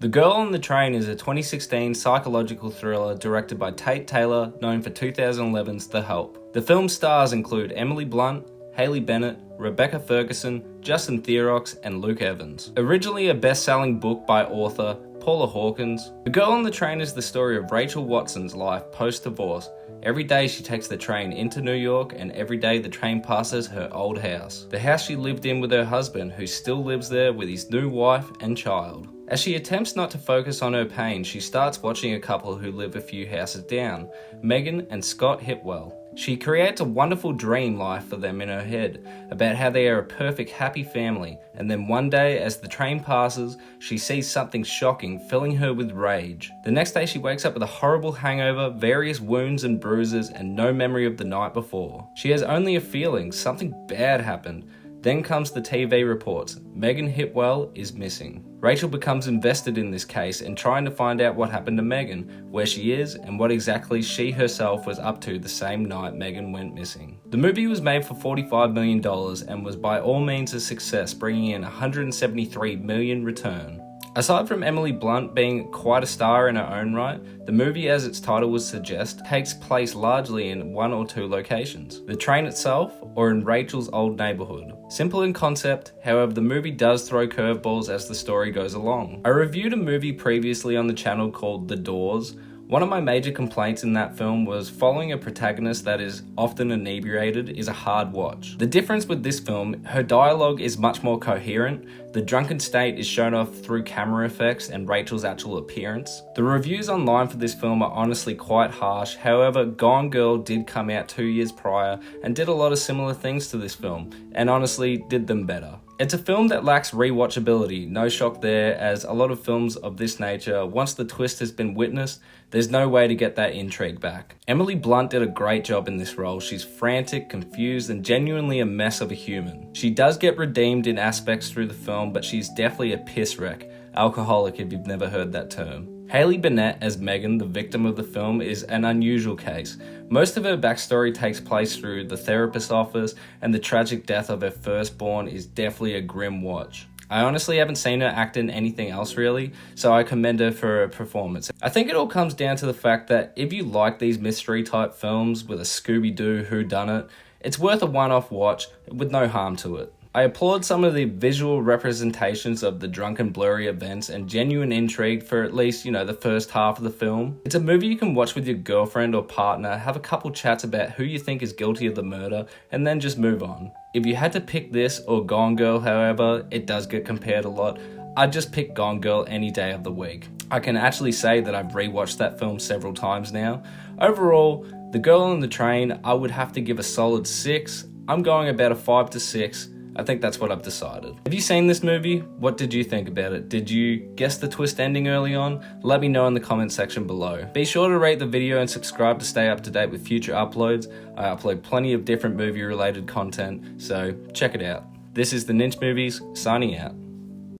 The Girl on the Train is a 2016 psychological thriller directed by Tate Taylor, known for 2011's The Help. The film's stars include Emily Blunt, Haley Bennett, Rebecca Ferguson, Justin Theroux, and Luke Evans. Originally a best-selling book by author Paula Hawkins, The Girl on the Train is the story of Rachel Watson's life post-divorce. Every day she takes the train into New York, and every day the train passes her old house. The house she lived in with her husband, who still lives there with his new wife and child. As she attempts not to focus on her pain, she starts watching a couple who live a few houses down, Megan and Scott Hipwell. She creates a wonderful dream life for them in her head, about how they are a perfect happy family, and then one day as the train passes, she sees something shocking, filling her with rage. The next day she wakes up with a horrible hangover, various wounds and bruises, and no memory of the night before. She has only a feeling something bad happened. Then comes the TV reports. Megan Hipwell is missing. Rachel becomes invested in this case and trying to find out what happened to Megan, where she is, and what exactly she herself was up to the same night Megan went missing. The movie was made for $45 million and was by all means a success, bringing in $173 million return. Aside from Emily Blunt being quite a star in her own right, the movie, as its title would suggest, takes place largely in one or two locations: the train itself or in Rachel's old neighborhood. Simple in concept, however the movie does throw curveballs as the story goes along. I reviewed a movie previously on the channel called The Doors. One of my major complaints in that film was following a protagonist that is often inebriated is a hard watch. The difference with this film, her dialogue is much more coherent, the drunken state is shown off through camera effects and Rachel's actual appearance. The reviews online for this film are honestly quite harsh, however Gone Girl did come out 2 years prior and did a lot of similar things to this film, and honestly did them better. It's a film that lacks rewatchability, no shock there, as a lot of films of this nature, once the twist has been witnessed, there's no way to get that intrigue back. Emily Blunt did a great job in this role. She's frantic, confused, and genuinely a mess of a human. She does get redeemed in aspects through the film, but she's definitely a piss wreck. Alcoholic if you've never heard that term. Haley Bennett as Megan, the victim of the film, is an unusual case. Most of her backstory takes place through the therapist's office, and the tragic death of her firstborn is definitely a grim watch. I honestly haven't seen her act in anything else really, so I commend her for her performance. I think it all comes down to the fact that if you like these mystery type films with a Scooby-Doo whodunit, it's worth a one-off watch with no harm to it. I applaud some of the visual representations of the drunken blurry events and genuine intrigue for at least, the first half of the film. It's a movie you can watch with your girlfriend or partner, have a couple chats about who you think is guilty of the murder, and then just move on. If you had to pick this or Gone Girl, however, it does get compared a lot, I'd just pick Gone Girl any day of the week. I can actually say that I've rewatched that film several times now. Overall, The Girl on the Train, I would have to give a solid 6. I'm going about a 5 to 6. I think that's what I've decided. Have you seen this movie? What did you think about it? Did you guess the twist ending early on? Let me know in the comment section below. Be sure to rate the video and subscribe to stay up to date with future uploads. I upload plenty of different movie related content, so check it out. This is the Ninch Movies, signing out.